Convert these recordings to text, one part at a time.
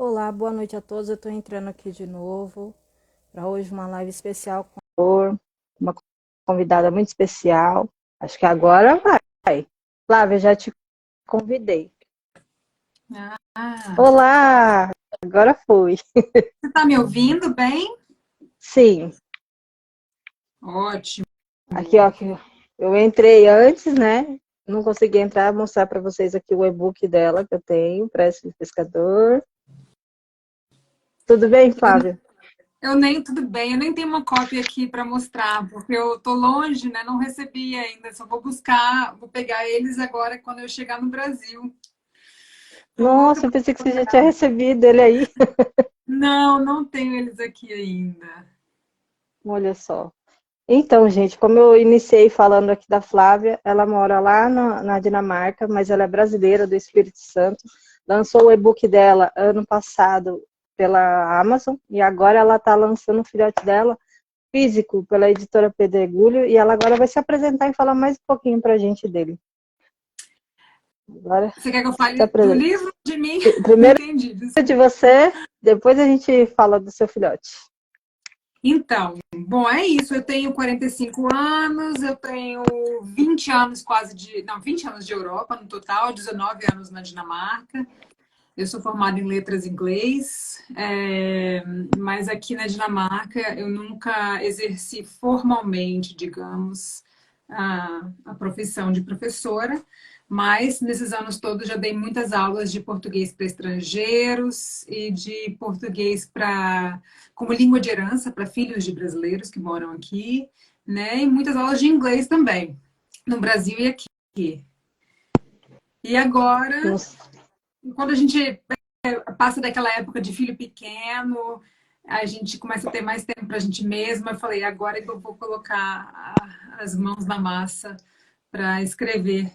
Olá, boa noite a todos. Eu estou entrando aqui de novo para hoje uma live especial com uma convidada muito especial. Acho que agora vai. Flávia, já te convidei. Ah, Olá, agora foi. você está me ouvindo bem? Sim, Ótimo. aqui ó, que eu entrei antes, né? Não consegui entrar, mostrar para vocês aqui o e-book dela que eu tenho, Prece de Pescador. Tudo bem, Eu, Flávia? tudo bem, eu nem tenho uma cópia aqui para mostrar, porque eu tô longe, né? Não recebi ainda, só vou buscar, vou pegar eles agora quando eu chegar no Brasil. Tô louca Nossa, eu pra... pensei que você já tinha recebido ele aí. Não tenho eles aqui ainda. Olha só. Então, gente, como eu iniciei falando aqui da Flávia, ela mora lá na Dinamarca, mas ela é brasileira do Espírito Santo. Lançou o e-book dela ano passado pela Amazon e agora ela está lançando o filhote dela físico pela editora Pedregulho e ela agora vai se apresentar e falar mais um pouquinho para a gente dele. Agora Você quer que eu se fale do apresenta. livro de mim? Não Primeiro entendi. de você, depois a gente fala do seu filhote. Então, bom, é isso. Eu tenho 45 anos, eu tenho 20 anos quase de. Não, 20 anos de Europa no total, 19 anos na Dinamarca. Eu sou formada em letras em inglês, mas aqui na Dinamarca eu nunca exerci formalmente, digamos, a profissão de professora, mas nesses anos todos já dei muitas aulas de português para estrangeiros e de português como língua de herança para filhos de brasileiros que moram aqui, né? E muitas aulas de inglês também, no Brasil e aqui. E agora, Nossa. quando a gente passa daquela época de filho pequeno, a gente começa a ter mais tempo para a gente mesma. Eu falei, agora que eu vou colocar as mãos na massa para escrever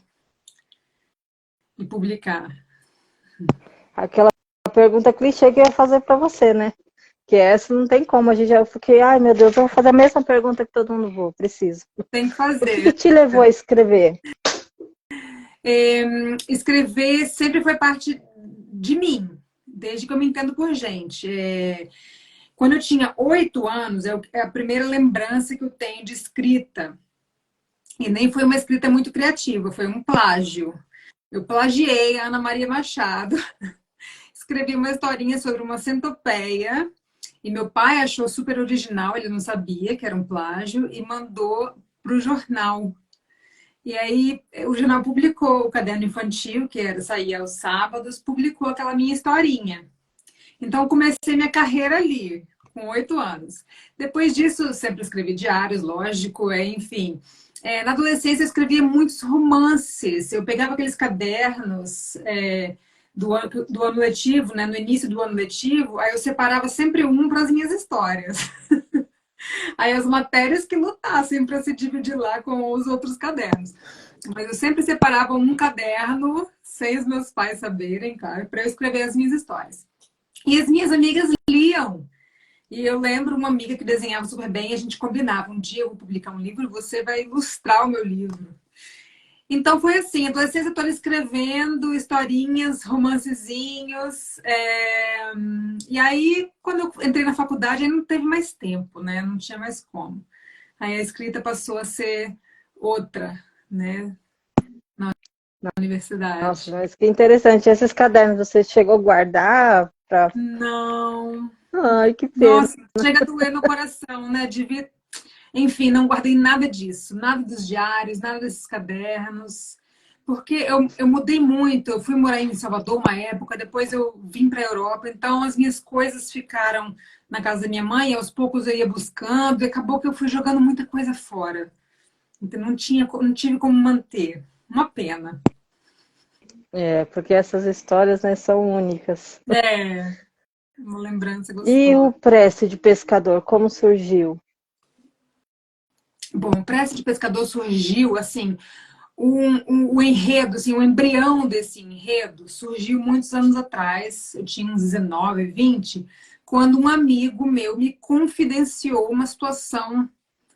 e publicar. Aquela pergunta clichê que eu ia fazer para você, né? Que essa não tem como. A gente já fiquei, ai meu Deus, eu vou fazer a mesma pergunta que todo mundo vou, preciso. Tem que O que, que fazer. te levou a escrever? Escrever sempre foi parte de mim, desde que eu me entendo por gente. Quando eu tinha 8 anos, é a primeira lembrança que eu tenho de escrita. E nem foi uma escrita muito criativa, foi um plágio. Eu plagiei a Ana Maria Machado, escrevi uma historinha sobre uma centopeia, e meu pai achou super original, ele não sabia que era um plágio, e mandou para o jornal. E aí o jornal publicou o caderno infantil, saía aos sábados, publicou aquela minha historinha. Então eu comecei minha carreira ali, com 8 anos. Depois disso, sempre escrevi diários, lógico, enfim. Na adolescência eu escrevia muitos romances. Eu pegava aqueles cadernos do ano letivo, né, no início do ano letivo, aí eu separava sempre um para as minhas histórias. Aí as matérias que lutassem para se dividir lá com os outros cadernos. Mas eu sempre separava um caderno, sem os meus pais saberem, claro, para eu escrever as minhas histórias. E as minhas amigas liam. E eu lembro uma amiga que desenhava super bem, e a gente combinava, um dia eu vou publicar um livro, você vai ilustrar o meu livro. Então foi assim, a adolescência toda escrevendo historinhas, romancezinhos. E aí, quando eu entrei na faculdade, aí não teve mais tempo, né? Não tinha mais como. Aí a escrita passou a ser outra, né? Na Nossa, universidade. mas que interessante. Esses cadernos você chegou a guardar para. Não. Ai, que pena. Nossa, chega a doer no coração, né? Devia. Enfim, não guardei nada disso, nada dos diários, nada desses cadernos, porque eu mudei muito. Eu fui morar em Salvador uma época, depois eu vim para a Europa, então as minhas coisas ficaram na casa da minha mãe, e aos poucos eu ia buscando, e acabou que eu fui jogando muita coisa fora. Então não tive como manter. Uma pena. É, porque essas histórias, né, são únicas. É, uma lembrança E gostosa. o Prece de Pescador, como surgiu? Bom, o Prece de Pescador surgiu assim. O enredo, assim, o embrião desse enredo surgiu muitos anos atrás, eu tinha uns 19, 20, quando um amigo meu me confidenciou uma situação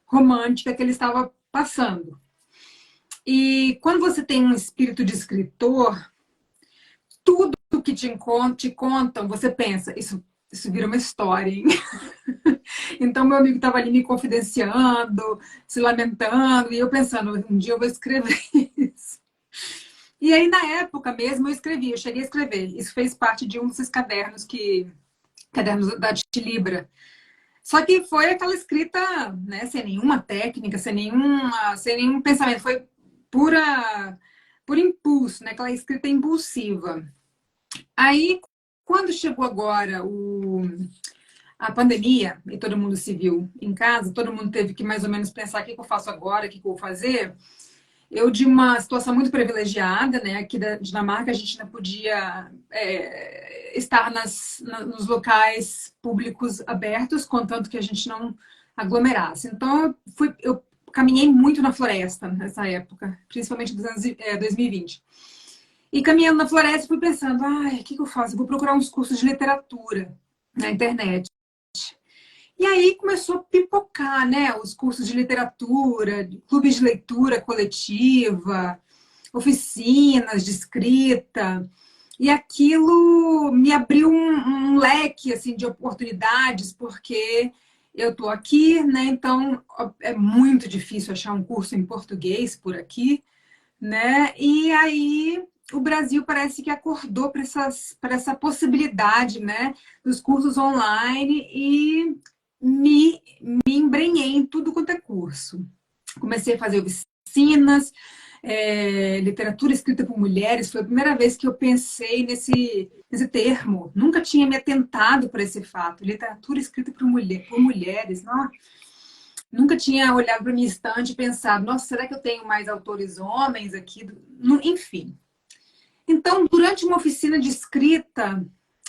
romântica que ele estava passando. E quando você tem um espírito de escritor, tudo tudo que te contam, você pensa, isso vira uma história, hein? Então, meu amigo estava ali me confidenciando, se lamentando, e eu pensando, um dia eu vou escrever isso. E aí, na época mesmo, eu cheguei a escrever. Isso fez parte de um desses cadernos da Tilibra. Só que foi aquela escrita, né, sem nenhuma técnica, sem nenhum pensamento, foi por impulso, né, aquela escrita impulsiva. Aí, quando chegou agora a pandemia, e todo mundo se viu em casa, todo mundo teve que mais ou menos pensar o que eu faço agora, o que eu vou fazer. Eu, de uma situação muito privilegiada, né? Aqui da Dinamarca, a gente não podia estar nos locais públicos abertos, contanto que a gente não aglomerasse. Então, eu caminhei muito na floresta nessa época, principalmente dos anos 2020. E caminhando na floresta, fui pensando, ai, o que eu faço? Eu vou procurar uns cursos de literatura na internet. E aí começou a pipocar, né? Os cursos de literatura, clubes de leitura coletiva, oficinas de escrita. E aquilo me abriu um leque assim, de oportunidades, porque eu estou aqui, né? Então é muito difícil achar um curso em português por aqui, né? E aí o Brasil parece que acordou para essa possibilidade, né? Dos cursos online e me embrenhei em tudo quanto é curso. Comecei a fazer oficinas, literatura escrita por mulheres. Foi a primeira vez que eu pensei nesse termo. Nunca tinha me atentado para esse fato. Literatura escrita por mulheres. Não, nunca tinha olhado para minha estante e pensado, nossa, será que eu tenho mais autores homens aqui? Enfim. Então, durante uma oficina de escrita,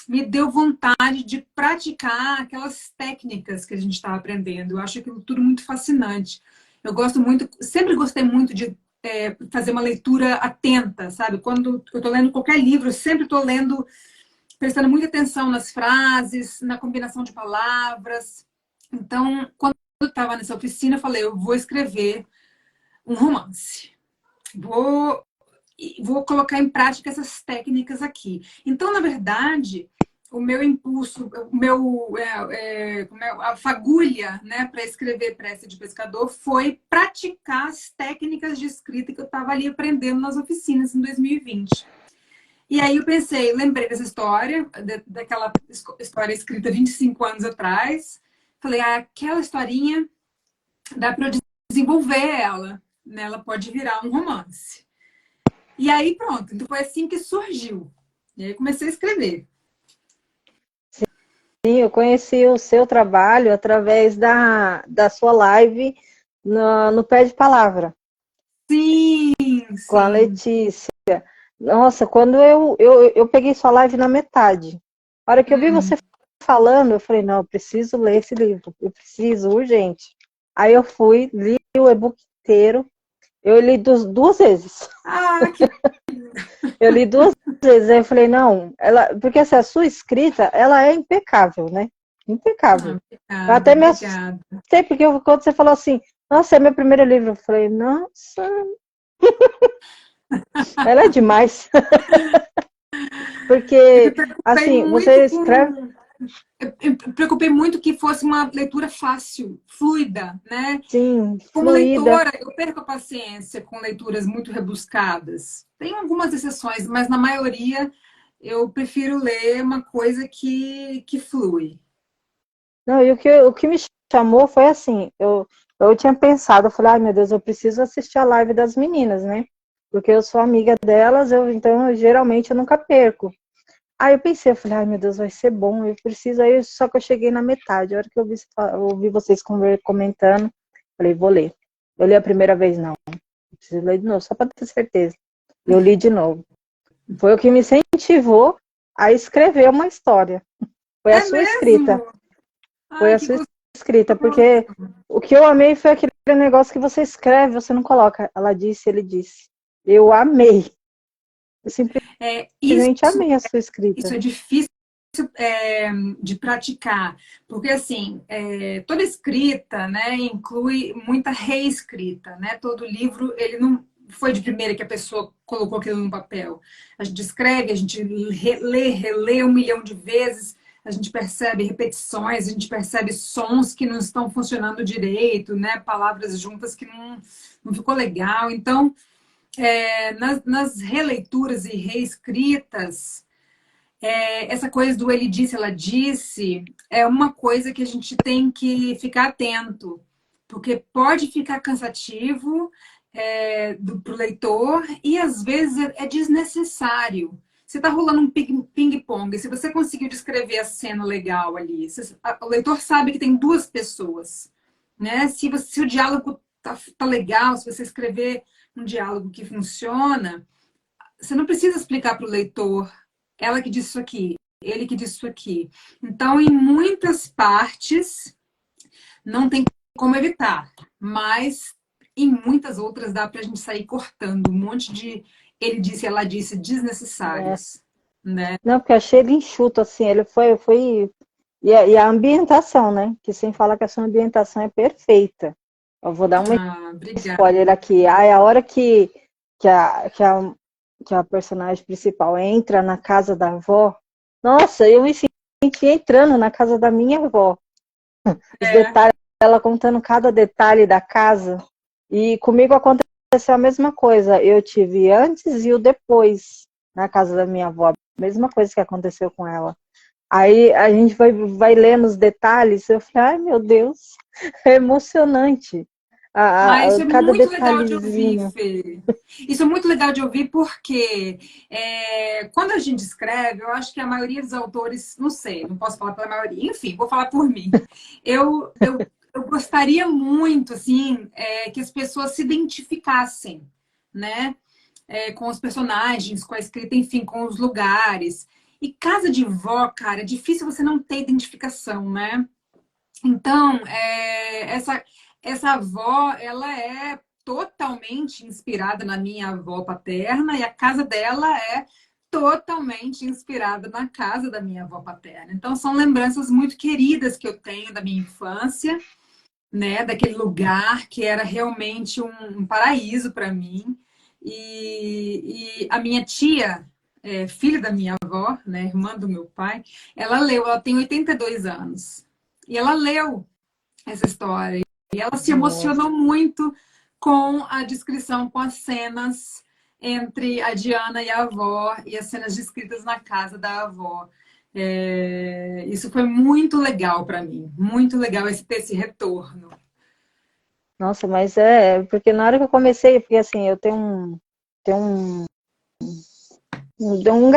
me deu vontade de praticar aquelas técnicas que a gente estava aprendendo. Eu acho aquilo tudo muito fascinante. Eu gosto muito, sempre gostei muito de fazer uma leitura atenta, sabe? Quando eu estou lendo qualquer livro, eu sempre estou lendo, prestando muita atenção nas frases, na combinação de palavras. Então, quando eu estava nessa oficina, eu falei, eu vou escrever um romance. Vou colocar em prática essas técnicas aqui. Então, na verdade, o meu impulso, a fagulha, né, para escrever Prece de Pescador foi praticar as técnicas de escrita que eu estava ali aprendendo nas oficinas em 2020. E aí eu pensei, lembrei dessa história, daquela história escrita 25 anos atrás. Falei, aquela historinha dá para eu desenvolver ela, né? Ela pode virar um romance. E aí pronto, então foi assim que surgiu. E aí comecei a escrever. Sim, eu conheci o seu trabalho através da sua live no Pé de Palavra. Sim, Com a sim. Letícia. Nossa, quando eu peguei sua live na metade. A hora que eu vi você falando, eu falei, não, eu preciso ler esse livro. Eu preciso, urgente. Aí eu fui, li o e-book inteiro. Eu li duas vezes. Que... Eu li duas vezes. Aí eu falei, não, porque assim, a sua escrita, ela é impecável, né? Impecável. Obrigada, Eu até me assustei, porque quando você falou assim, nossa, é meu primeiro livro, eu falei, nossa, ela é demais. Porque, assim, você escreve... Eu me preocupei muito que fosse uma leitura fácil, fluida, né? Sim, Como fluida. leitora, eu perco a paciência com leituras muito rebuscadas. Tem algumas exceções, mas na maioria eu prefiro ler uma coisa que flui. Não, e o que me chamou foi assim, eu tinha pensado, eu falei, ai meu Deus, eu preciso assistir a live das meninas, né? Porque eu sou amiga delas, então geralmente eu nunca perco. Aí eu pensei, eu falei, ai meu Deus, vai ser bom, eu preciso, só que eu cheguei na metade, a hora que eu ouvi vocês comentando, falei, vou ler. Eu li a primeira vez, não, preciso ler de novo, só para ter certeza. Eu li de novo. Foi o que me incentivou a escrever uma história. Foi a sua mesmo? escrita. Foi Ai, a sua escrita, porque o que eu amei foi aquele negócio que você escreve, você não coloca, ela disse, ele disse. Eu amei. Eu simplesmente amei a sua escrita. Isso é difícil de praticar, porque assim, toda escrita, né, inclui muita reescrita, né? Todo livro, ele não, foi de primeira que a pessoa colocou aquilo no papel. A gente escreve, a gente lê, relê 1 milhão de vezes, a gente percebe repetições, a gente percebe sons que não estão funcionando direito, né? Palavras juntas que não ficou legal. Então, nas releituras e reescritas, essa coisa do ele disse, ela disse, é uma coisa que a gente tem que ficar atento, porque pode ficar cansativo para o leitor e às vezes é desnecessário. Você está rolando um ping-pong, se você conseguiu descrever a cena legal ali, o leitor sabe que tem duas pessoas, né? Se o diálogo tá legal, se você escrever um diálogo que funciona, você não precisa explicar para o leitor, ela que disse isso aqui, ele que disse isso aqui. Então, em muitas partes, não tem como evitar, mas em muitas outras dá para a gente sair cortando um monte de ele disse, ela disse, desnecessários. Né? Não, porque eu achei ele enxuto, assim, ele foi... E a ambientação, né? Que sem falar que a sua ambientação é perfeita. Eu vou dar um spoiler aqui. A hora que a personagem principal entra na casa da avó, nossa, eu me senti entrando na casa da minha avó. Os detalhes, ela contando cada detalhe da casa. E comigo aconteceu a mesma coisa. Eu tive antes e o depois na casa da minha avó. Mesma coisa que aconteceu com ela. Aí a gente vai lendo os detalhes, eu falei, ai meu Deus, é emocionante. Isso é Cada muito legal de detalhezinho. ouvir, Fê. Isso é muito legal de ouvir porque quando a gente escreve, eu acho que a maioria dos autores, não sei, não posso falar pela maioria, enfim, vou falar por mim. Eu gostaria muito, assim, que as pessoas se identificassem, né? Com os personagens, com a escrita, enfim, com os lugares. E casa de vó, cara, é difícil você não ter identificação, né? Então, essa avó, ela é totalmente inspirada na minha avó paterna e a casa dela é totalmente inspirada na casa da minha avó paterna. Então, são lembranças muito queridas que eu tenho da minha infância, né? Daquele lugar que era realmente um paraíso para mim. E a minha tia, filha da minha avó, né, irmã do meu pai, ela tem 82 anos. E ela leu essa história. E ela se emocionou muito com a descrição, com as cenas entre a Diana e a avó e as cenas descritas na casa da avó. Isso foi muito legal para mim, muito legal ter esse retorno. Nossa, mas porque na hora que eu comecei, porque assim, eu tenho um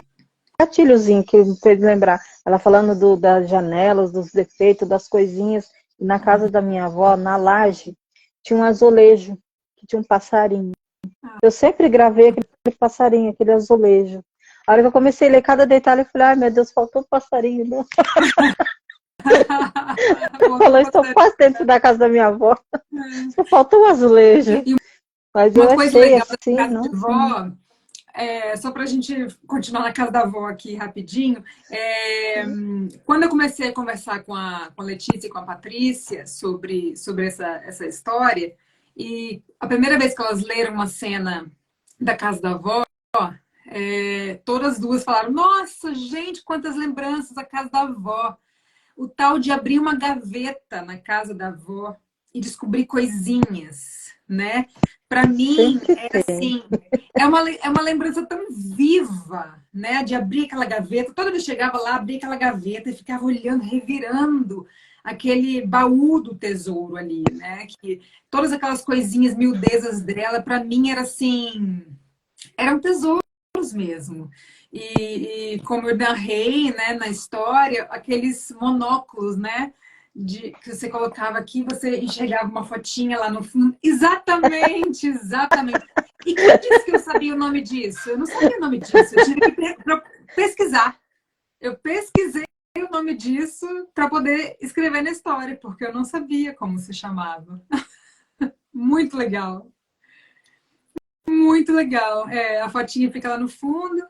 gatilhozinho que me fez lembrar. Ela falando das janelas, dos defeitos, das coisinhas. E na casa da minha avó, na laje, tinha um azulejo, que tinha um passarinho. Eu sempre gravei aquele passarinho, aquele azulejo. A hora que eu comecei a ler cada detalhe, eu falei, ai meu Deus, faltou um passarinho. Né? Falou, estou quase dentro da casa da minha avó. Só faltou um azulejo. Mas eu uma coisa achei legal assim, da casa não. de vó, só para a gente continuar na casa da avó aqui rapidinho, quando eu comecei a conversar com a Letícia e com a Patrícia sobre essa história, e a primeira vez que elas leram uma cena da casa da avó, todas as duas falaram, nossa, gente, quantas lembranças da casa da avó. O tal de abrir uma gaveta na casa da avó e descobrir coisinhas, né? Para mim, assim, é uma lembrança tão viva, né? De abrir aquela gaveta. Toda vez que chegava lá, abria aquela gaveta e ficava olhando, revirando aquele baú do tesouro ali, né? Que todas aquelas coisinhas miudezas dela, para mim, era assim, eram tesouros mesmo. E como eu narrei, né, na história, aqueles monóculos, né, que você colocava aqui, você enxergava uma fotinha lá no fundo. Exatamente, exatamente. E quem disse que eu sabia o nome disso? Eu não sabia o nome disso, eu tive que pesquisar. Eu pesquisei o nome disso para poder escrever na história, porque eu não sabia como se chamava. Muito legal. Muito legal. A fotinha fica lá no fundo.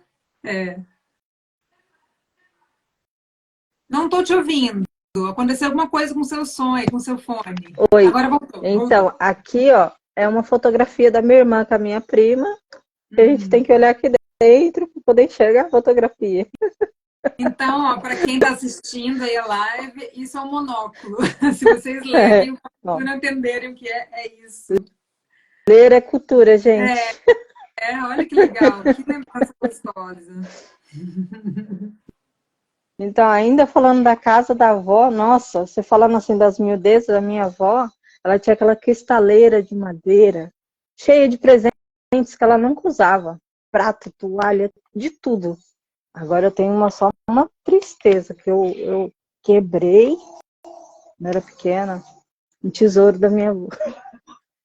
Não estou te ouvindo. Aconteceu alguma coisa com o seu som, com o seu fone. Oi. Agora voltou. Então, aqui, ó, é uma fotografia da minha irmã com a minha prima, que a gente tem que olhar aqui dentro para poder enxergar a fotografia. Então, para quem está assistindo aí a live, isso é um monóculo. Se vocês lerem o e não entenderem o que é isso. Ler é cultura, gente. Olha que legal, que lembrança gostosa. Então, ainda falando da casa da avó, nossa, você falando assim das miudezas da minha avó, ela tinha aquela cristaleira de madeira, cheia de presentes que ela nunca usava. Prato, toalha, de tudo. Agora eu tenho só uma tristeza, que eu quebrei, quando era pequena, um tesouro da minha avó.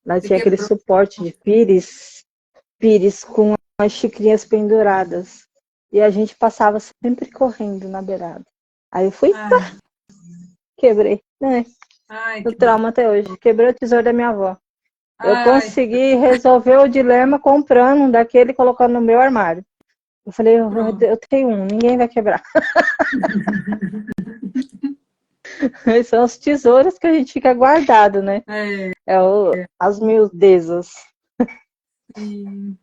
Ela tinha aquele suporte de pires com as xicrinhas penduradas. E a gente passava sempre correndo na beirada. Aí eu fui, quebrei. O trauma até hoje. Quebrei o tesouro da minha avó. Eu consegui resolver o dilema comprando um daquele e colocando no meu armário. Eu falei, eu tenho um, ninguém vai quebrar. São os tesouros que a gente fica guardado, né? As miudezas. Sim.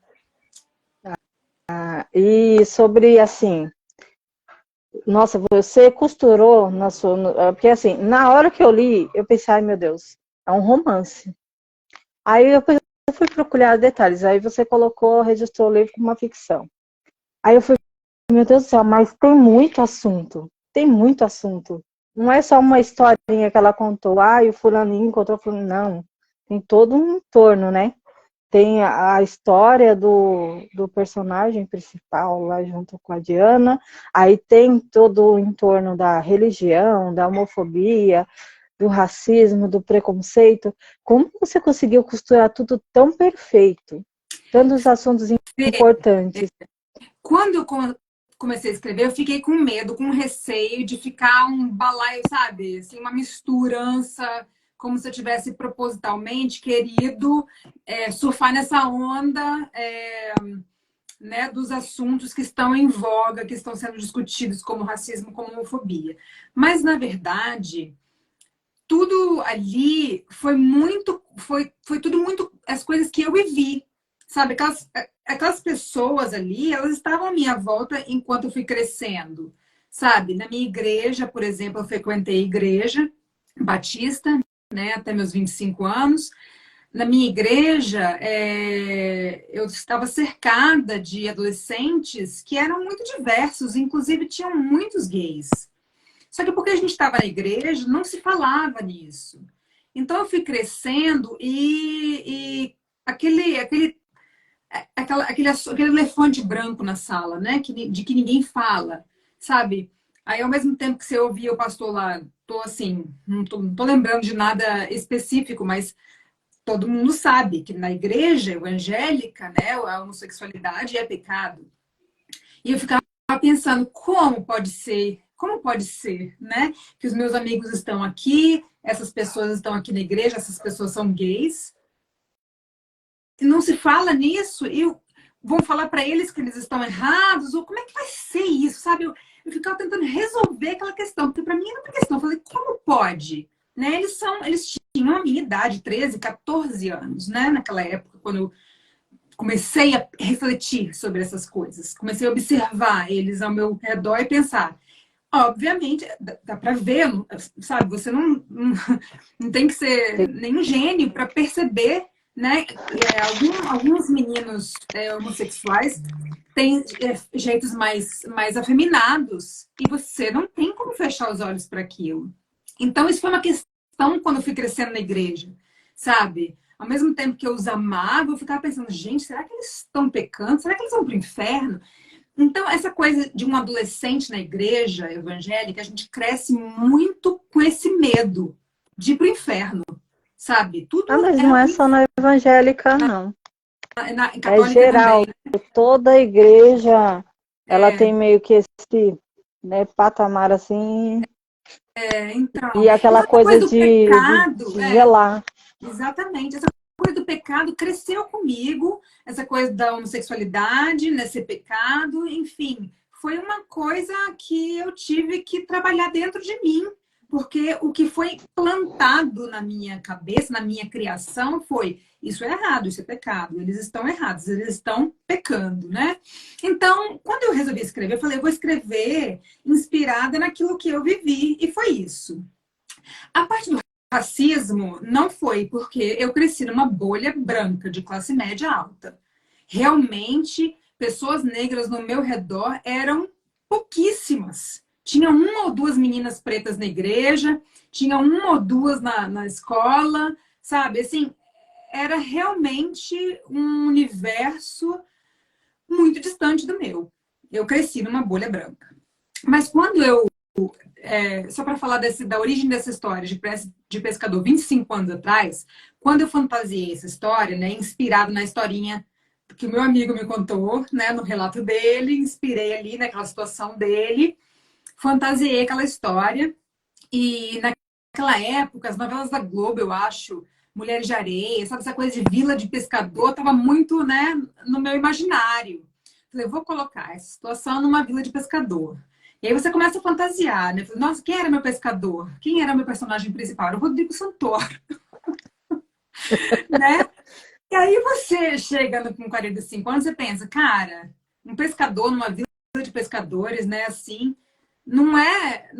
E sobre, assim, nossa, você costurou na sua... Porque, assim, na hora que eu li, eu pensei, ai, meu Deus, é um romance. Aí eu fui procurar detalhes, aí você registrou o livro como uma ficção. Aí eu fui, meu Deus do céu, mas tem muito assunto. Não é só uma historinha que ela contou, o fulaninho encontrou o fulano, não. Tem todo um entorno, né? Tem a história do personagem principal lá junto com a Diana, aí tem todo o entorno da religião, da homofobia, do racismo, do preconceito. Como você conseguiu costurar tudo tão perfeito? Tantos assuntos importantes. Quando eu comecei a escrever, eu fiquei com medo, com receio de ficar um balaio, sabe? Assim, uma misturança, como se eu tivesse propositalmente querido surfar nessa onda né, dos assuntos que estão em voga, que estão sendo discutidos, como racismo, como homofobia. Mas, na verdade, tudo ali foi tudo muito as coisas que eu vivi, sabe? Aquelas pessoas ali, elas estavam à minha volta enquanto eu fui crescendo, sabe? Na minha igreja, por exemplo, eu frequentei igreja batista, né, até meus 25 anos. Na minha igreja, eu estava cercada de adolescentes que eram muito diversos, inclusive tinham muitos gays. Só que porque a gente estava na igreja, não se falava nisso. Então eu fui crescendo e aquele elefante branco na sala, né? De que ninguém fala, sabe? Aí, ao mesmo tempo que você ouvia o pastor lá, tô assim, não tô lembrando de nada específico, mas todo mundo sabe que na igreja evangélica, né, a homossexualidade é pecado. E eu ficava pensando, como pode ser, né, que os meus amigos estão aqui, essas pessoas estão aqui na igreja, essas pessoas são gays, e não se fala nisso, e vão falar para eles que eles estão errados, ou como é que vai ser isso, sabe? Eu ficava tentando resolver aquela questão, porque para mim era uma questão, eu falei, como pode? Né? Eles tinham a minha idade, 13, 14 anos, né? Naquela época, quando eu comecei a refletir sobre essas coisas. Comecei a observar eles ao meu redor e pensar. Obviamente, dá para ver, sabe? Você não tem que ser nenhum gênio para perceber, né? Alguns meninos homossexuais têm jeitos mais afeminados e você não tem como fechar os olhos para aquilo. Então, isso foi uma questão quando eu fui crescendo na igreja, sabe? Ao mesmo tempo que eu os amava, eu ficava pensando, gente, será que eles estão pecando? Será que eles vão para o inferno? Então, essa coisa de um adolescente na igreja evangélica, a gente cresce muito com esse medo de ir para o inferno, sabe? Tudo mas não é só na evangélica, não. É geral. Também. Toda a igreja, ela tem meio que esse, né, patamar assim. Então. E aquela coisa do pecado, de zelar. Exatamente. Essa coisa do pecado cresceu comigo, essa coisa da homossexualidade, né, ser pecado, enfim. Foi uma coisa que eu tive que trabalhar dentro de mim, Porque o que foi plantado na minha cabeça, na minha criação, foi: isso é errado, isso é pecado, eles estão errados, eles estão pecando, né? Então, quando eu resolvi escrever, eu falei: eu vou escrever inspirada naquilo que eu vivi, e foi isso. A parte do racismo não foi porque eu cresci numa bolha branca de classe média alta. Realmente, pessoas negras no meu redor eram pouquíssimas. Tinha uma ou duas meninas pretas na igreja, tinha uma ou duas na escola, sabe? Assim, era realmente um universo muito distante do meu. Eu cresci numa bolha branca. Mas quando eu só para falar da origem dessa história de pescador 25 anos atrás, quando eu fantasiei essa história, né, inspirado na historinha que o meu amigo me contou, né, no relato dele, inspirei ali naquela situação dele, fantasiei aquela história, e naquela época, as novelas da Globo, eu acho, Mulheres de Areia, sabe, essa coisa de vila de pescador, estava muito, né, no meu imaginário. Falei: vou colocar essa situação numa vila de pescador. E aí você começa a fantasiar, né? Nossa, quem era meu pescador? Quem era meu personagem principal? Era o Rodrigo Santoro, né? E aí você chega com 45 anos e pensa: cara, um pescador numa vila de pescadores, né, assim, não é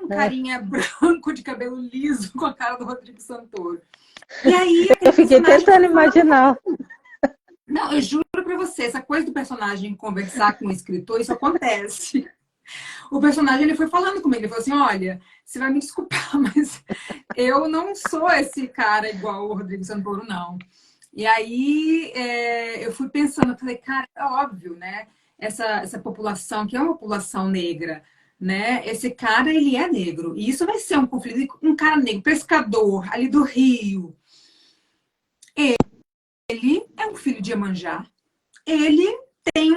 um carinha branco de cabelo liso com a cara do Rodrigo Santoro. E aí Eu aquele fiquei personagem tentando foi falando. imaginar. Não, eu juro pra você, essa coisa do personagem conversar com o escritor, isso acontece. O personagem, ele foi falando comigo, ele falou assim: olha, você vai me desculpar, mas eu não sou esse cara igual o Rodrigo Santoro, não. E aí eu fui pensando, eu falei: cara, é óbvio, né? Essa população, que é uma população negra, né? Esse cara, ele é negro. E isso vai ser um conflito. Um cara negro, pescador, ali do Rio. Ele é um filho de Iemanjá. Ele tem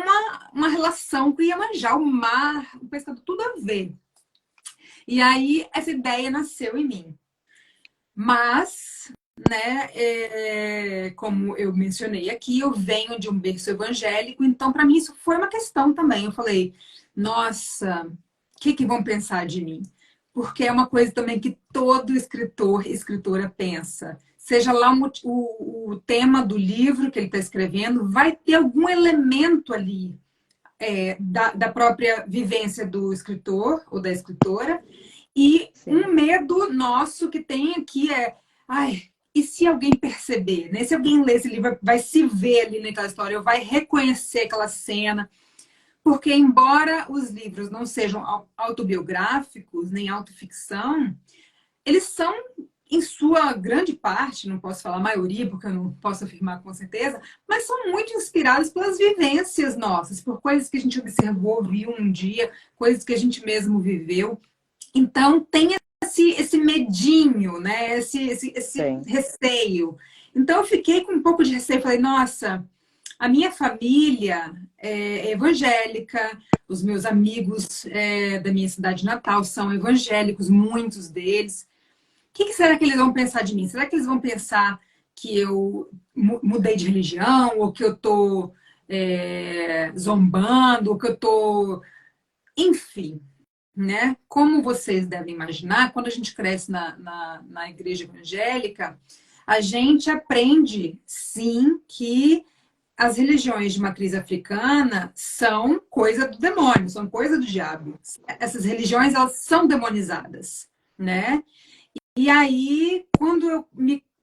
uma relação com Iemanjá, o mar, o pescador, tudo a ver. E aí essa ideia nasceu em mim. Mas, né, como eu mencionei aqui, eu venho de um berço evangélico, então para mim isso foi uma questão também. Eu falei: nossa, o que vão pensar de mim? Porque é uma coisa também que todo escritor e escritora pensa. Seja lá o tema do livro que ele está escrevendo, vai ter algum elemento ali da própria vivência do escritor ou da escritora. E Sim. um medo nosso que tem aqui ai, e se alguém perceber, né? Se alguém ler esse livro, vai se ver ali naquela história, ou vai reconhecer aquela cena. Porque, embora os livros não sejam autobiográficos, nem autoficção, eles são, em sua grande parte, não posso falar maioria, porque eu não posso afirmar com certeza, mas são muito inspirados pelas vivências nossas, por coisas que a gente observou, viu um dia, coisas que a gente mesmo viveu. Então, tem esse medinho, né? Esse receio. Então, eu fiquei com um pouco de receio. Falei: nossa, a minha família é evangélica, os meus amigos da minha cidade natal são evangélicos, muitos deles. O que será que eles vão pensar de mim? Será que eles vão pensar que eu mudei de religião, ou que eu estou zombando, ou que eu estou... Enfim, né? Como vocês devem imaginar, quando a gente cresce na igreja evangélica, a gente aprende, sim, que as religiões de matriz africana são coisa do demônio, são coisa do diabo. Essas religiões, elas são demonizadas, né? E aí, quando eu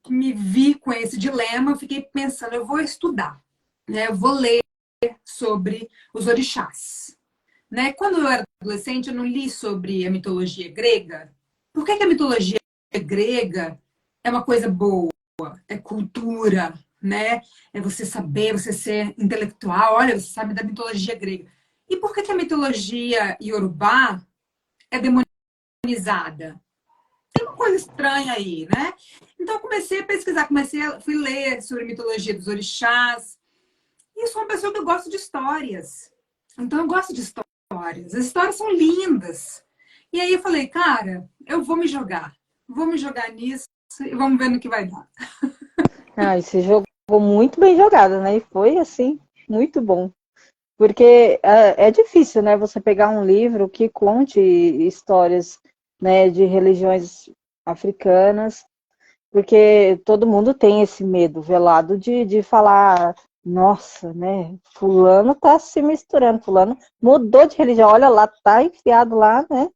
me vi com esse dilema, eu fiquei pensando: eu vou estudar, né? Eu vou ler sobre os orixás. Né? Quando eu era adolescente, eu não li sobre a mitologia grega. Por que a mitologia grega é uma coisa boa? É cultura, né? É você saber, você ser intelectual. Olha, você sabe da mitologia grega. E por que a mitologia iorubá é demonizada? Tem uma coisa estranha aí, né? Então eu comecei a pesquisar, fui ler sobre a mitologia dos orixás. E eu sou uma pessoa que eu gosto de histórias. Então eu gosto de histórias. As histórias são lindas. E aí eu falei: cara, eu vou me jogar. Vou me jogar nisso e vamos ver no que vai dar. Ah, esse jogo muito bem jogado, né? E foi, assim, muito bom. Porque é difícil, né? Você pegar um livro que conte histórias né, de religiões africanas, porque todo mundo tem esse medo velado de falar, nossa, né, fulano tá se misturando, fulano mudou de religião, olha lá, tá enfiado lá, né,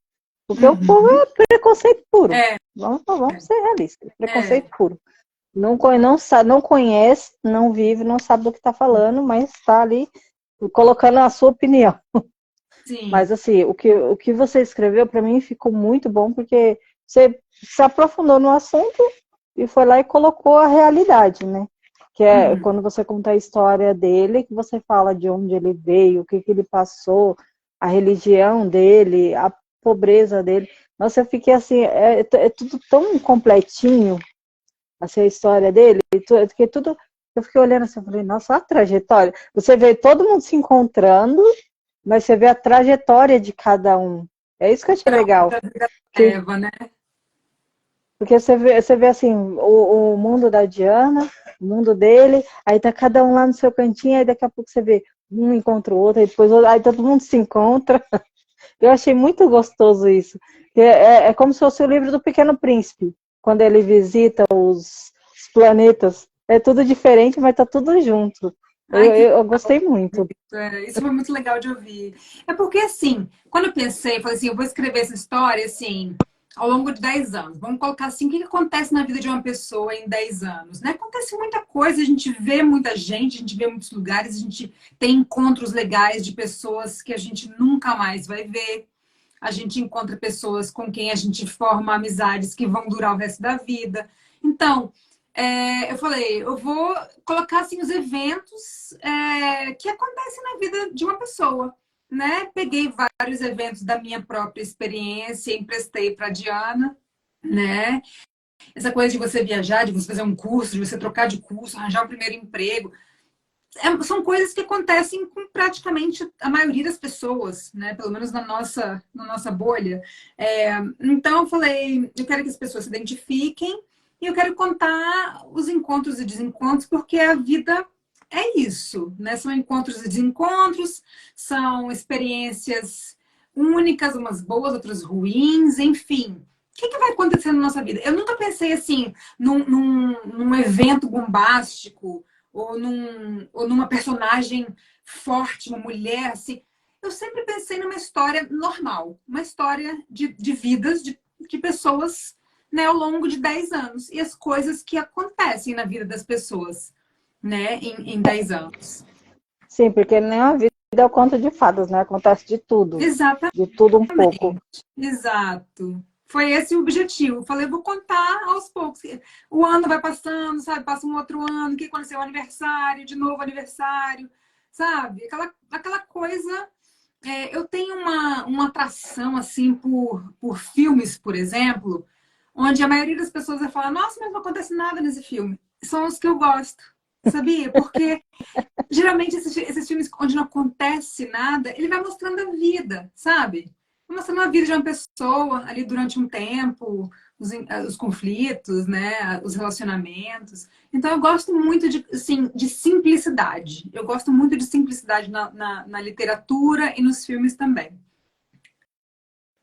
porque o povo Uhum. é preconceito puro. É, Vamos ser realistas, é. preconceito puro. Não conhece, não vive, não sabe do que está falando, mas está ali colocando a sua opinião. Sim. Mas assim, o que você escreveu para mim ficou muito bom, porque você se aprofundou no assunto e foi lá e colocou a realidade, né? Que é Uhum. quando você conta a história dele, que você fala de onde ele veio, o que, que ele passou, a religião dele, a pobreza dele. Nossa, eu fiquei assim, é tudo tão completinho, assim, a história dele, porque tudo, eu fiquei olhando assim, eu falei, nossa, a trajetória. Você vê todo mundo se encontrando, mas você vê a trajetória de cada um. É isso que eu achei Pra legal. onde a vida Que, leva, né? porque você vê assim, o mundo da Diana, o mundo dele, aí tá cada um lá no seu cantinho, aí daqui a pouco você vê um encontra o outro, aí depois aí todo mundo se encontra. Eu achei muito gostoso isso. É como se fosse o livro do Pequeno Príncipe, quando ele visita os planetas. É tudo diferente, mas tá tudo junto. Ai, que Eu gostei muito. isso foi muito legal de ouvir. É porque, assim, quando eu pensei, falei assim, eu vou escrever essa história, assim, ao longo de 10 anos. Vamos colocar assim, o que acontece na vida de uma pessoa em 10 anos, né? Acontece muita coisa, a gente vê muita gente, a gente vê muitos lugares, a gente tem encontros legais de pessoas que a gente nunca mais vai ver. A gente encontra pessoas com quem a gente forma amizades que vão durar o resto da vida. Então, eu falei, eu vou colocar assim os eventos que acontecem na vida de uma pessoa, né? Peguei vários eventos da minha própria experiência, emprestei para Diana, né? Essa coisa de você viajar, de você fazer um curso, de você trocar de curso, arranjar um primeiro emprego, são coisas que acontecem com praticamente a maioria das pessoas, né? Pelo menos na nossa bolha. Então eu falei, eu quero que as pessoas se identifiquem e eu quero contar os encontros e desencontros, porque a vida é isso, né? São encontros e desencontros, são experiências únicas, umas boas, outras ruins, enfim. O que vai acontecer na nossa vida? Eu nunca pensei assim, num evento bombástico, ou numa personagem forte, uma mulher, assim. Eu sempre pensei numa história normal, uma história de vidas de pessoas, né, ao longo de 10 anos. E as coisas que acontecem na vida das pessoas, né, em 10 anos. Sim, porque nem a vida é o conto de fadas, né? Acontece Exatamente, de tudo um pouco. exato. Foi esse o objetivo. Eu falei, vou contar aos poucos. O ano vai passando, sabe? Passa um outro ano, o que aconteceu? Aniversário, de novo aniversário, sabe? Aquela coisa. Eu tenho uma atração, assim, por filmes, por exemplo, onde a maioria das pessoas vai falar, nossa, mas não acontece nada nesse filme. São os que eu gosto, sabia? Porque geralmente esses filmes onde não acontece nada, ele vai mostrando a vida, sabe? Vai mostrando a vida de uma pessoa ali durante um tempo, os conflitos, né? Os relacionamentos. Então eu gosto muito de, assim, de simplicidade. Eu gosto muito de simplicidade na literatura e nos filmes também.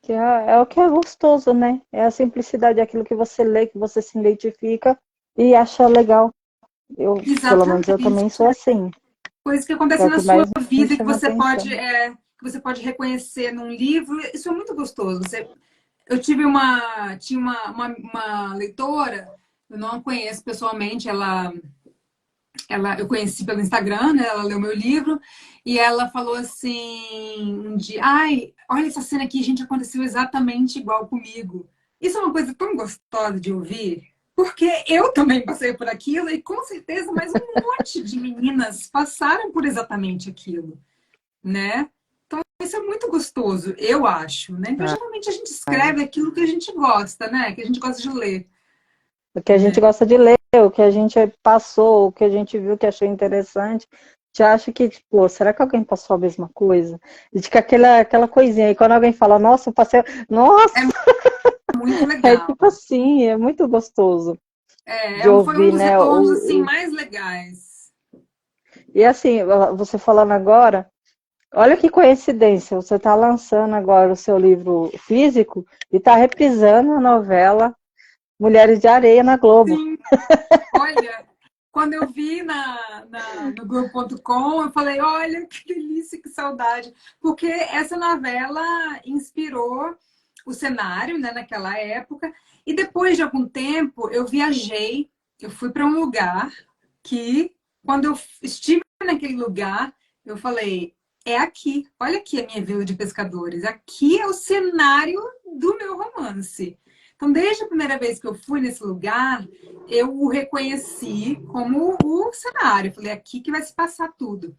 Que é o que é gostoso, né? É a simplicidade, aquilo que você lê, que você se identifica e acha legal. Pelo menos eu Exatamente. também sou assim. Coisas que É acontecem o na que sua mais me vida que chama atenção. que você pode reconhecer num livro. Isso é muito gostoso. Eu tinha uma leitora, eu não a conheço pessoalmente, eu conheci pelo Instagram, né? Ela leu meu livro e ela falou assim ai, olha essa cena aqui, gente, aconteceu exatamente igual comigo. Isso é uma coisa tão gostosa de ouvir, porque eu também passei por aquilo e com certeza mais um monte de meninas passaram por exatamente aquilo, né? Então isso é muito gostoso, eu acho, né? Então Ah, geralmente a gente escreve aquilo que a gente gosta, né? Que a gente gosta de ler, o que a né? gente gosta de ler, o que a gente passou, o que a gente viu que achou interessante. Te acha que, tipo, será que alguém passou a mesma coisa? E fica aquela coisinha. E quando alguém fala, nossa, eu passei. É Nossa! muito É legal. tipo assim, é muito gostoso de Foi um ouvir, dos né? retornos assim mais legais. E assim, você falando agora. Olha que coincidência, você está lançando agora o seu livro físico e está reprisando a novela Mulheres de Areia na Globo. Sim, olha, quando eu vi no Globo.com, eu falei, olha, que delícia, que saudade. Porque essa novela inspirou o cenário, né, naquela época. E depois de algum tempo, eu viajei, eu fui para um lugar que, quando eu estive naquele lugar, eu falei, é aqui, olha aqui a minha vila de pescadores, aqui é o cenário do meu romance. Então, desde a primeira vez que eu fui nesse lugar, eu o reconheci como o cenário. Eu falei, aqui que vai se passar tudo.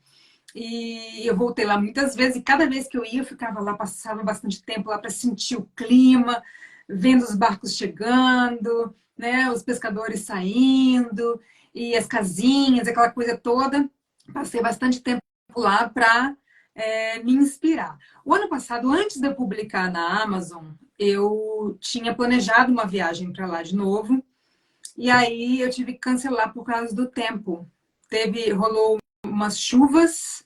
E eu voltei lá muitas vezes, e cada vez que eu ia, eu ficava lá, passava bastante tempo lá para sentir o clima, vendo os barcos chegando, né, os pescadores saindo, e as casinhas, aquela coisa toda. Passei bastante tempo lá para me inspirar. O ano passado, antes de eu publicar na Amazon, eu tinha planejado uma viagem para lá de novo, e aí eu tive que cancelar por causa do tempo. Rolou umas chuvas,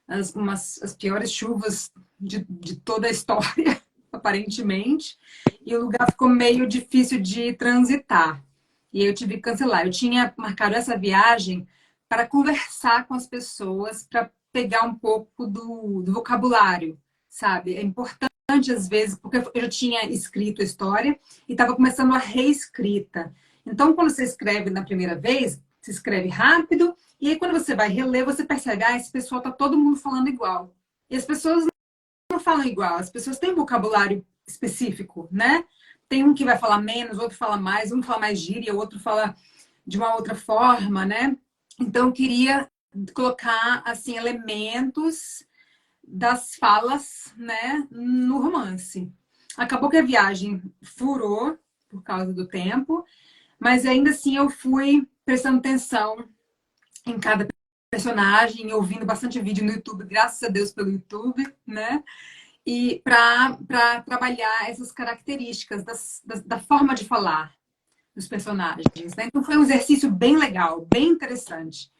as piores chuvas de toda a história, aparentemente, e o lugar ficou meio difícil de transitar. E aí eu tive que cancelar. Eu tinha marcado essa viagem para conversar com as pessoas, para pegar um pouco do vocabulário, sabe? É importante às vezes, porque eu já tinha escrito a história e estava começando a reescrita. Então, quando você escreve na primeira vez, você escreve rápido, e aí quando você vai reler, você percebe, esse pessoal tá todo mundo falando igual. E as pessoas não falam igual, as pessoas têm vocabulário específico, né? Tem um que vai falar menos, outro fala mais, um fala mais gíria, o outro fala de uma outra forma, né? Então, eu queria colocar, assim, elementos das falas, né, no romance. Acabou que a viagem furou por causa do tempo, mas ainda assim eu fui prestando atenção em cada personagem, ouvindo bastante vídeo no YouTube, graças a Deus pelo YouTube, né? E para trabalhar essas características da forma de falar dos personagens. Né? Então foi um exercício bem legal, bem interessante.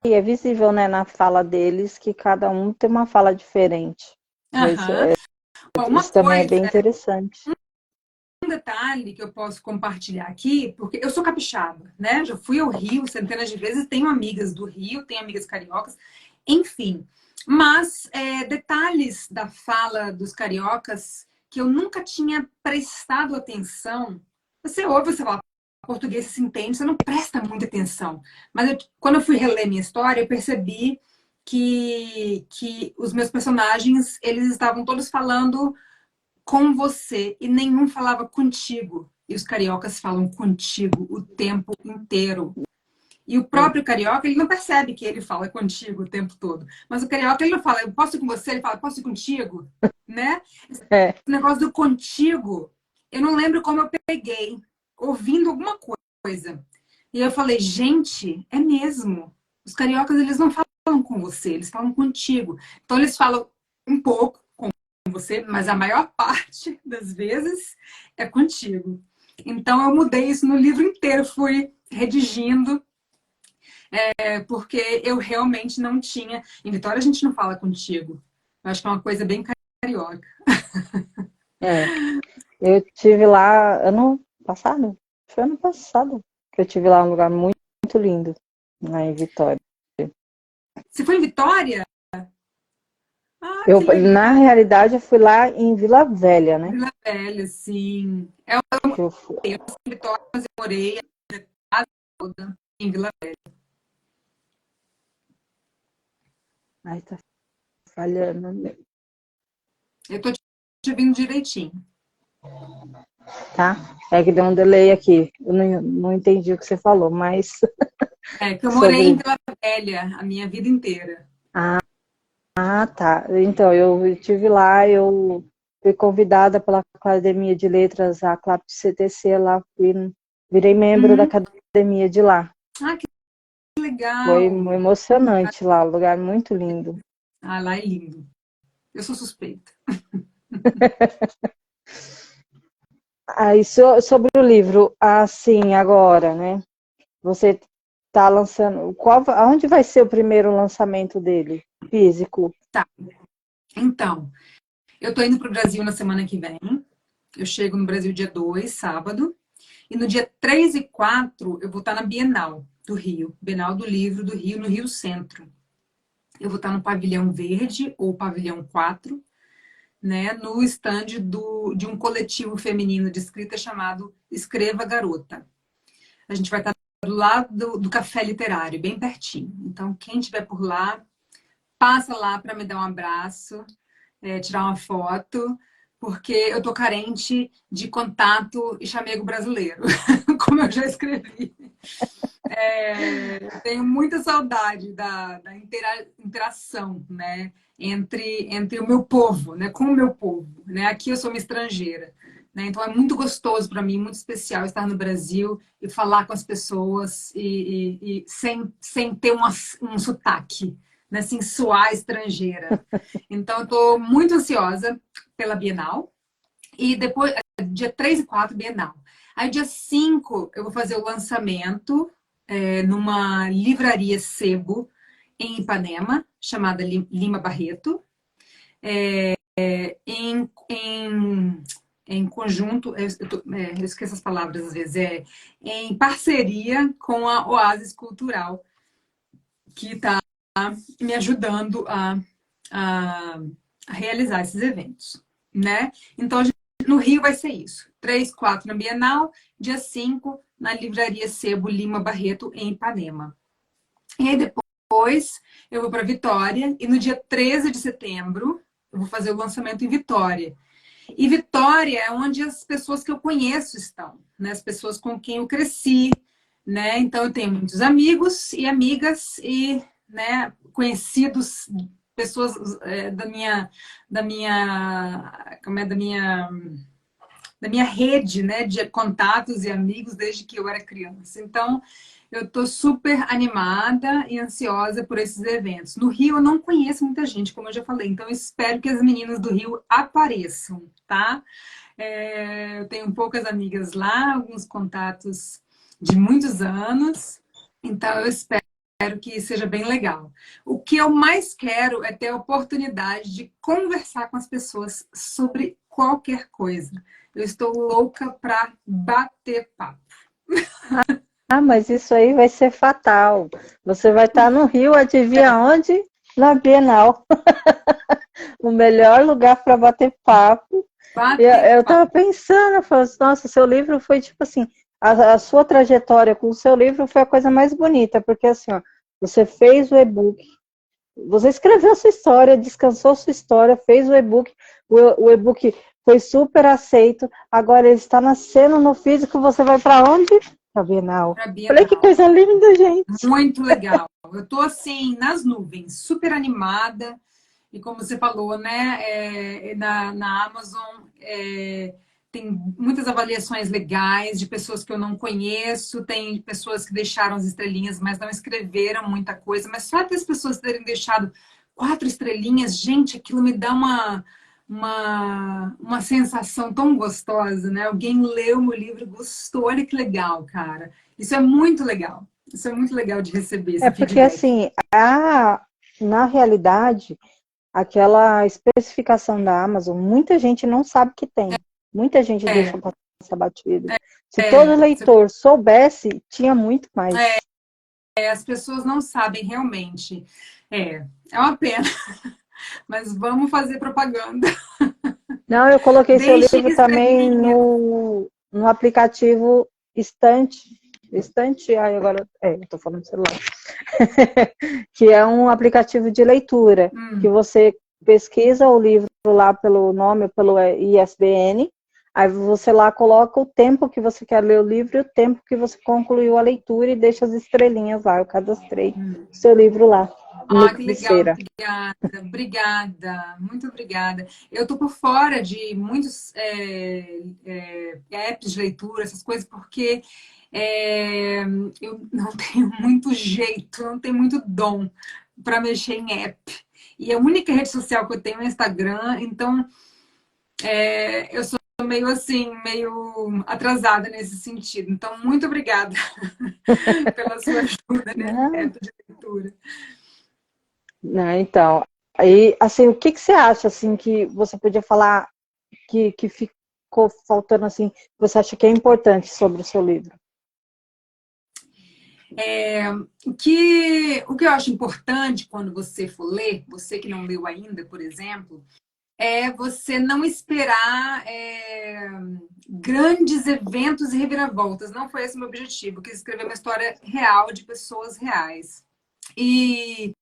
E é visível, né, na fala deles que cada um tem uma fala diferente. Isso, Aham. Bom, uma isso também é bem coisa, interessante. um detalhe que eu posso compartilhar aqui, porque eu sou capixaba, né? Já fui ao Rio centenas de vezes, tenho amigas do Rio, tenho amigas cariocas, enfim. Mas detalhes da fala dos cariocas que eu nunca tinha prestado atenção. Você ouve, você fala português, você se entende, você não presta muita atenção. Mas quando eu fui reler minha história, eu percebi que os meus personagens, eles estavam todos falando com você e nenhum falava contigo. E os cariocas falam contigo o tempo inteiro. E o próprio carioca, ele não percebe que ele fala contigo o tempo todo. Mas o carioca, ele não fala, eu posso ir com você, ele fala, posso ir contigo, né? Esse É, negócio do contigo, eu não lembro como eu peguei, ouvindo alguma coisa. E eu falei, gente, é mesmo. Os cariocas, eles não falam com você, eles falam contigo. Então, eles falam um pouco com você, mas a maior parte das vezes é contigo. Então, eu mudei isso no livro inteiro, fui redigindo, porque eu realmente não tinha. Em Vitória, a gente não fala contigo. Eu acho que é uma coisa bem carioca. é. Eu tive lá ano passado, foi ano passado, que eu tive lá um lugar muito, muito lindo, lá em Vitória. Você foi em Vitória? Ah, Eu, que na legal. realidade, eu fui lá em Vila Velha, né? Vila Velha, sim. Que eu fui... Eu nasci em Vitória, mas eu morei a vida toda em Vila Velha. Ai, tá falhando. Eu tô te ouvindo direitinho. Tá? É que deu um delay aqui. Eu não entendi o que você falou, mas É, que eu morei em sobre. Vila Velha a minha vida inteira. Ah, tá. Então, eu estive lá, eu fui convidada pela Academia de Letras, a CLAP CTC, lá virei membro da Uhum. academia de lá. Ah, que Foi legal. emocionante lá, um lugar muito lindo. Ah, lá é lindo. Eu sou suspeita. Aí, sobre o livro, assim, agora, né? Você tá lançando? Aonde vai ser o primeiro lançamento dele, físico? Tá. Então, eu tô indo para o Brasil na semana que vem. Eu chego no Brasil dia 2, sábado. E no dia 3 e 4, eu vou estar na Bienal do Rio. Bienal do Livro do Rio, no Rio Centro. Eu vou estar no Pavilhão Verde, ou Pavilhão 4, né, no stand de um coletivo feminino de escrita chamado Escreva Garota. A gente vai estar do lado do Café Literário, bem pertinho. Então, quem estiver por lá, passa lá para me dar um abraço, tirar uma foto, porque eu tô carente de contato e chamego brasileiro, como eu já escrevi. Eu tenho muita saudade da interação, né, entre o meu povo, né, com o meu povo. Né? Aqui eu sou uma estrangeira. Né? Então é muito gostoso para mim, muito especial estar no Brasil e falar com as pessoas e sem ter um sotaque, né, assim, soar estrangeira. Então eu estou muito ansiosa pela Bienal. E depois, dia 3 e 4, Bienal. Aí dia 5 eu vou fazer o lançamento numa livraria sebo em Ipanema, chamada Lima Barreto, em, em, em conjunto, eu esqueço as palavras às vezes, em parceria com a Oasis Cultural, que está me ajudando a realizar esses eventos. Né? Então, no Rio vai ser isso. 3, 4 na Bienal, dia 5 na Livraria Sebo Lima Barreto, em Ipanema. E aí depois eu vou para Vitória e no dia 13 de setembro eu vou fazer o lançamento em Vitória. E Vitória é onde as pessoas que eu conheço estão, né? As pessoas com quem eu cresci, né? Então eu tenho muitos amigos e amigas e, né, conhecidos, pessoas da minha rede, né, de contatos e amigos desde que eu era criança. Então, eu estou super animada e ansiosa por esses eventos. No Rio, eu não conheço muita gente, como eu já falei, então eu espero que as meninas do Rio apareçam, tá? Eu tenho poucas amigas lá, alguns contatos de muitos anos, então eu espero que seja bem legal. O que eu mais quero é ter a oportunidade de conversar com as pessoas sobre qualquer coisa. Eu estou louca para bater papo. Ah, mas isso aí vai ser fatal. Você vai estar no Rio, adivinha onde? Na Bienal. O melhor lugar para bater papo. Eu estava pensando, eu falei, nossa, seu livro foi tipo assim, a sua trajetória com o seu livro foi a coisa mais bonita, porque assim, ó, você fez o e-book, você escreveu sua história, descansou sua história, fez o e-book, o e-book foi super aceito, agora ele está nascendo no físico, você vai para onde? Para a Bienal. Falei, que coisa linda, gente. Muito legal. Eu tô assim, nas nuvens, super animada. E como você falou, né, na Amazon tem muitas avaliações legais de pessoas que eu não conheço, tem pessoas que deixaram as estrelinhas, mas não escreveram muita coisa. Mas só até as pessoas terem deixado 4 estrelinhas, gente, aquilo me dá uma sensação tão gostosa, né? Alguém leu meu livro e gostou, olha que legal, cara. Isso é muito legal. Isso é muito legal de receber esse porque feedback. assim, na realidade, aquela especificação da Amazon, muita gente não sabe que tem. Muita gente deixa passar batido. Se todo leitor soubesse, tinha muito mais. As pessoas não sabem realmente. É uma pena. Mas vamos fazer propaganda. Não, eu coloquei seu livro também no aplicativo Estante. Estante, agora eu tô falando do celular. Que é um aplicativo de leitura, que você pesquisa o livro lá pelo nome, pelo ISBN, aí você lá coloca o tempo que você quer ler o livro e o tempo que você concluiu a leitura e deixa as estrelinhas lá. Eu cadastrei o seu livro lá. Que legal, obrigada, muito obrigada. Eu tô por fora de muitos apps de leitura, essas coisas, porque eu não tenho muito jeito, não tenho muito dom para mexer em app. E a única rede social que eu tenho é o Instagram, então eu sou meio assim, meio atrasada nesse sentido. Então, muito obrigada pela sua ajuda nesse Né? método de leitura. Né, então, aí, assim, o que que você acha, assim, que você podia falar que ficou faltando, assim, que você acha que é importante sobre o seu livro? O que eu acho importante quando você for ler, você que não leu ainda, por exemplo, é você não esperar grandes eventos e reviravoltas. Não foi esse o meu objetivo. Eu quis escrever uma história real de pessoas reais. E,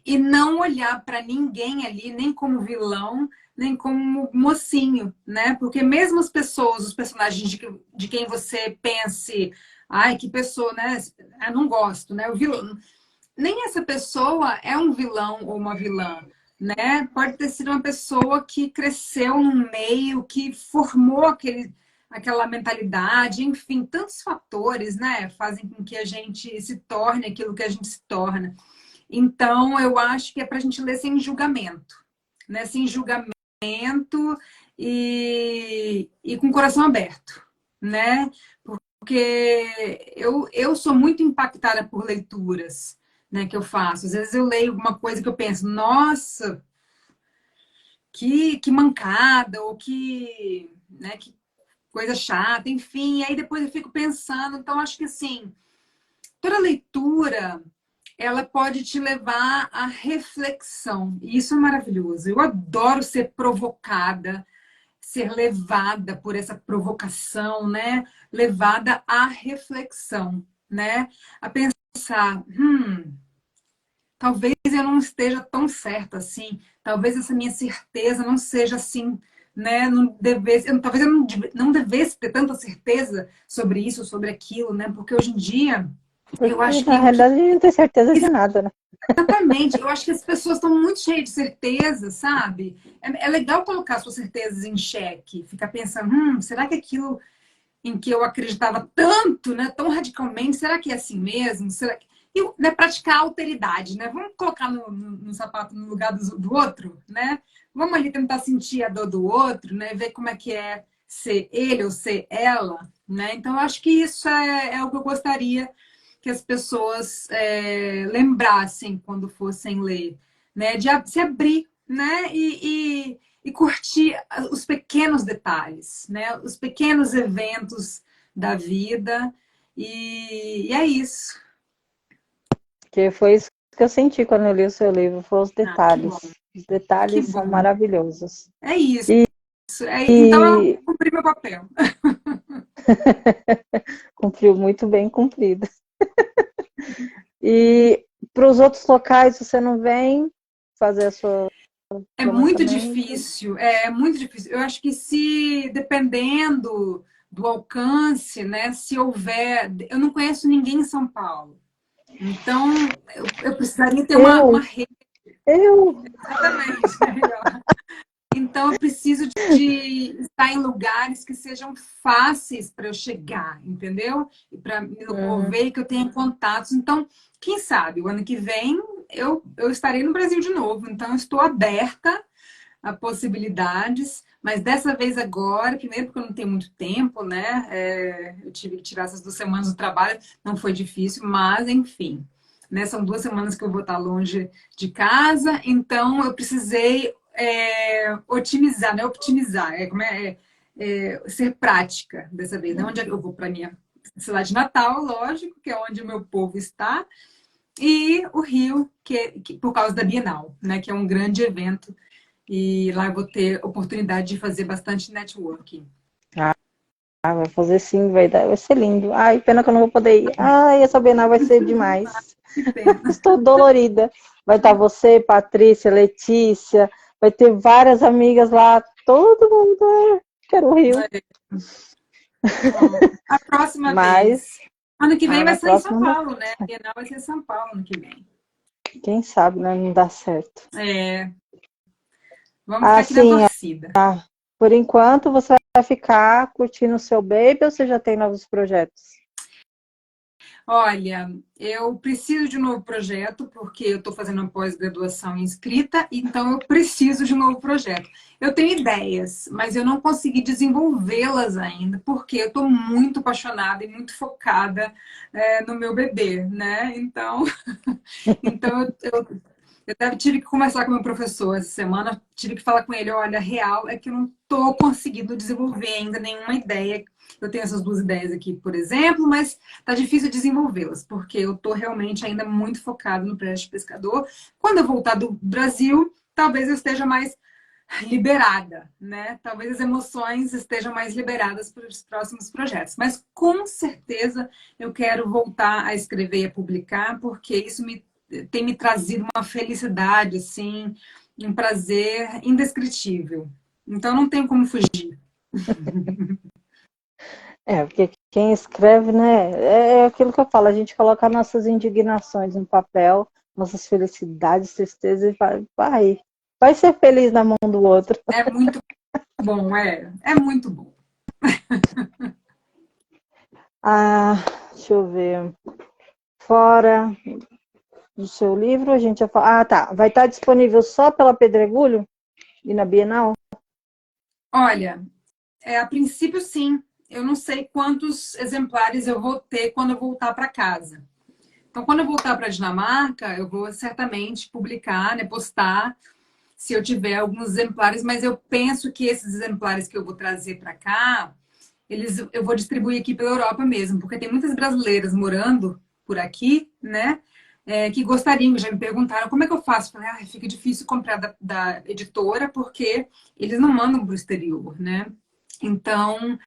e não olhar para ninguém ali, nem como vilão, nem como mocinho, né? Porque mesmo as pessoas, os personagens de quem você pense, ai, que pessoa, né? Eu não gosto, né? O vilão, nem essa pessoa é um vilão ou uma vilã, né? Pode ter sido uma pessoa que cresceu num meio, que formou aquela mentalidade, enfim, tantos fatores, né? Fazem com que a gente se torne aquilo que a gente se torna. Então, eu acho que é para a gente ler sem julgamento, né? Sem julgamento e com o coração aberto, né? Porque eu sou muito impactada por leituras, né, que eu faço. Às vezes eu leio alguma coisa que eu penso, nossa, que mancada, ou que coisa chata, enfim. E aí depois eu fico pensando, então acho que assim, toda leitura ela pode te levar à reflexão. E isso é maravilhoso. Eu adoro ser provocada, ser levada por essa provocação, né? Levada à reflexão, né? A pensar, talvez eu não esteja tão certa assim, talvez essa minha certeza não seja assim, né? Não devesse, talvez eu não devesse ter tanta certeza sobre isso, sobre aquilo, né? Porque hoje em dia eu Porque, acho na que o que realidade, a gente não tem certeza de nada, né? exatamente, eu acho que as pessoas estão muito cheias de certeza, sabe? É legal colocar suas certezas em xeque, ficar pensando, será que aquilo em que eu acreditava tanto, né, tão radicalmente, será que é assim mesmo? Será que... E, né, praticar a alteridade, né? Vamos colocar no sapato no lugar do outro, né? Vamos ali tentar sentir a dor do outro, né? Ver como é que é ser ele ou ser ela, né? Então, eu acho que isso é o que eu gostaria que as pessoas lembrassem quando fossem ler, né? De se abrir, né? E curtir os pequenos detalhes, né? Os pequenos eventos da vida. E é isso. Porque foi isso que eu senti quando eu li o seu livro, foram os Ah, que bom, detalhes. Os que detalhes são bom. maravilhosos. É isso. E, Então eu e cumpri meu papel. cumpriu muito bem cumprido. E para os outros locais, você não vem fazer a sua É muito lançamento? difícil, é muito difícil. Eu acho que se, dependendo do alcance, né, se houver... Eu não conheço ninguém em São Paulo. Então, eu precisaria ter uma Eu, rede, eu. exatamente, melhor. Então, eu preciso de estar em lugares que sejam fáceis para eu chegar, entendeu? E para me Uhum. locomover e que eu tenha contatos. Então, quem sabe, o ano que vem eu estarei no Brasil de novo. Então, eu estou aberta a possibilidades, mas dessa vez agora, primeiro porque eu não tenho muito tempo, né? Eu tive que tirar essas 2 semanas do trabalho, não foi difícil, mas enfim. Né? São 2 semanas que eu vou estar longe de casa, então eu precisei otimizar, né? Optimizar, ser prática dessa vez. Né? Onde eu vou para minha cidade natal, lógico, que é onde o meu povo está, e o Rio, que por causa da Bienal, né? Que é um grande evento e lá eu vou ter oportunidade de fazer bastante networking. Vai fazer sim, vai ser lindo. Ai, pena que eu não vou poder ir. Ai, essa Bienal vai ser demais. Que pena. Estou dolorida. Vai estar você, Patrícia, Letícia, vai ter várias amigas lá, todo mundo. Quero o Rio. A próxima Mas, vez. Ano que vem vai na ser em São próxima, Paulo, né? A Bienal vai ser em São Paulo ano que vem. quem sabe, né? Não dá certo. É, vamos ficar aqui na Assim, torcida. por enquanto, você vai ficar curtindo o seu baby ou você já tem novos projetos? Olha, eu preciso de um novo projeto, porque eu estou fazendo uma pós-graduação em escrita, então eu preciso de um novo projeto. Eu tenho ideias, mas eu não consegui desenvolvê-las ainda, porque eu estou muito apaixonada e muito focada, no meu bebê, né? Então eu até tive que conversar com o meu professor essa semana, tive que falar com ele, olha, a real é que eu não estou conseguindo desenvolver ainda nenhuma ideia. Eu tenho essas duas ideias aqui, por exemplo, mas tá difícil desenvolvê-las, porque eu estou realmente ainda muito focado no Preste Pescador. Quando eu voltar do Brasil, talvez eu esteja mais liberada, né? Talvez as emoções estejam mais liberadas para os próximos projetos. Mas com certeza eu quero voltar a escrever e a publicar, porque isso tem me trazido uma felicidade, assim, um prazer indescritível. Então não tem como fugir. Porque quem escreve, né, é aquilo que eu falo, a gente coloca nossas indignações no papel, nossas felicidades, tristezas, e vai ser feliz na mão do outro. É muito bom, é muito bom. Deixa eu ver. Fora do seu livro, a gente já fala. Tá. Vai estar disponível só pela Pedregulho e na Bienal? Olha, a princípio sim. Eu não sei quantos exemplares eu vou ter quando eu voltar para casa. Então, quando eu voltar para a Dinamarca, eu vou certamente publicar, né, postar, se eu tiver alguns exemplares, mas eu penso que esses exemplares que eu vou trazer para cá, eu vou distribuir aqui pela Europa mesmo, porque tem muitas brasileiras morando por aqui, né? Que gostariam, já me perguntaram como é que eu faço. Falei, fica difícil comprar da editora, porque eles não mandam para o exterior, né? Então,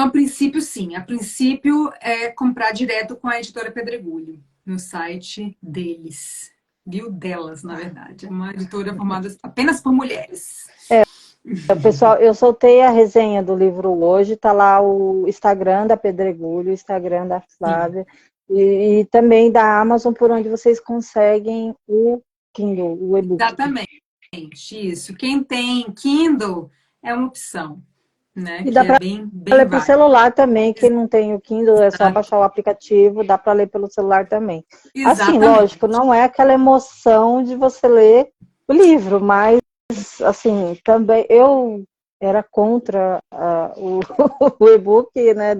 a princípio, sim. A princípio, é comprar direto com a editora Pedregulho, no site deles. Viu? Delas, na verdade. É uma editora formada apenas por mulheres. Pessoal, eu soltei a resenha do livro hoje, tá lá o Instagram da Pedregulho, o Instagram da Flávia, e também da Amazon, por onde vocês conseguem o Kindle, o e-book. Exatamente, isso. Quem tem Kindle é uma opção, né? E Que dá é para bem ler por válida. celular também, quem não tem o Kindle, é só baixar o aplicativo, dá para ler pelo celular também. Assim, Exatamente. lógico, não é aquela emoção de você ler o livro, mas, assim, também eu era contra o e-book, né,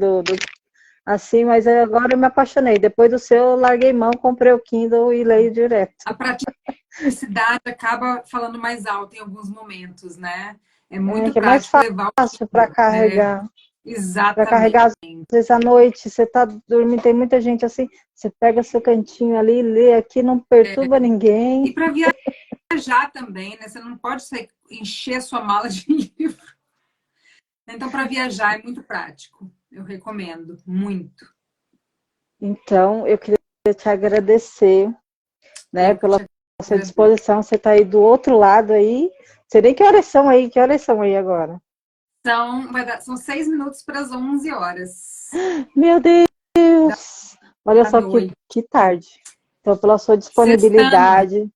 assim, mas agora eu me apaixonei. Depois do seu, eu larguei mão, comprei o Kindle e leio direto. A praticidade acaba falando mais alto em alguns momentos, né? É muito Que é mais prático levar o fácil para Kindle, né? carregar. Para Exatamente. carregar, às vezes à noite, você está dormindo, tem muita gente assim, você pega seu cantinho ali, lê aqui, não perturba E ninguém. para viajar também, né? Você não pode encher a sua mala de livro. Então, para viajar é muito prático. Eu recomendo muito. Então, eu queria te agradecer, né, Eu que pela te sua agradeço. disposição. Você está aí do outro lado aí. Não sei nem que horas são aí agora? São 6 minutos para as 11 horas Meu da Deus! Olha só noite. que tarde. Então, pela sua Sextando. disponibilidade,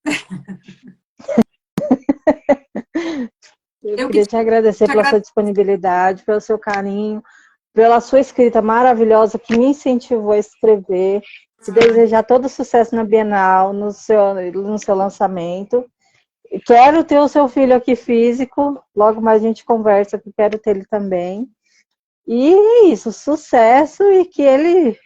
eu Eu que queria te agradecer te pela sua agradeço. disponibilidade, pelo seu carinho, pela sua escrita maravilhosa que me incentivou a escrever. Te desejar todo sucesso na Bienal, no seu lançamento. Quero ter o seu filho aqui físico, logo mais a gente conversa, que quero ter ele também. E é isso, sucesso e que ele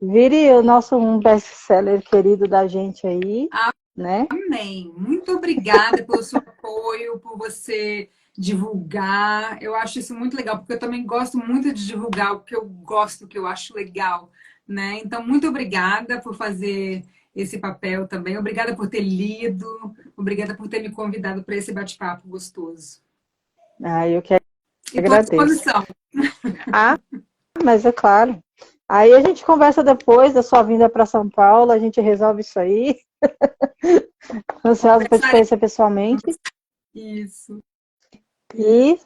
vire o nosso best-seller querido da gente aí, né? Amém. Muito obrigada pelo seu apoio, por você divulgar. Eu acho isso muito legal, porque eu também gosto muito de divulgar o que eu gosto, o que eu acho legal, né? Então, muito obrigada por fazer esse papel também. Obrigada por ter lido. Obrigada por ter me convidado para esse bate-papo gostoso. Eu que E estou à agradeço. disposição. Mas é claro. Aí a gente conversa depois da sua vinda para São Paulo, a gente resolve isso aí. Ansiosa para te Conversaremos. conhecer pessoalmente. Isso. E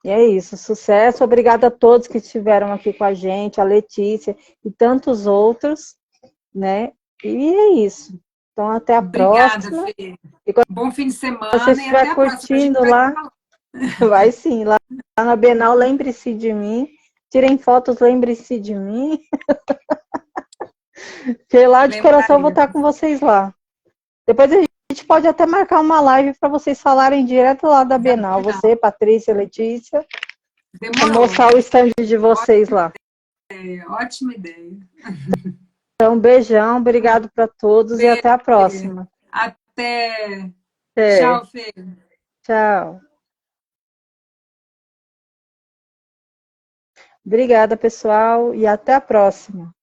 é isso, sucesso. Obrigada a todos que estiveram aqui com a gente, a Letícia e tantos outros, né? E é isso. Então, até a Obrigada, próxima. Fê. E quando Bom fim de você semana e estiver até a próxima. A gente curtindo vai se lá, falando. vai sim, lá na Bienal, lembre-se de mim. Tirem fotos, lembre-se de mim. Porque lá de coração eu vou Lembraremos. estar com vocês lá. Depois a gente pode até marcar uma live para vocês falarem direto lá da Bienal. Você, Patrícia, Letícia, Demorou. mostrar o stand de vocês lá. Ótima ideia. Então, beijão, obrigado para todos e Fê, até a próxima. até. É, Tchau, Fê. tchau. Obrigada, pessoal, e até a próxima.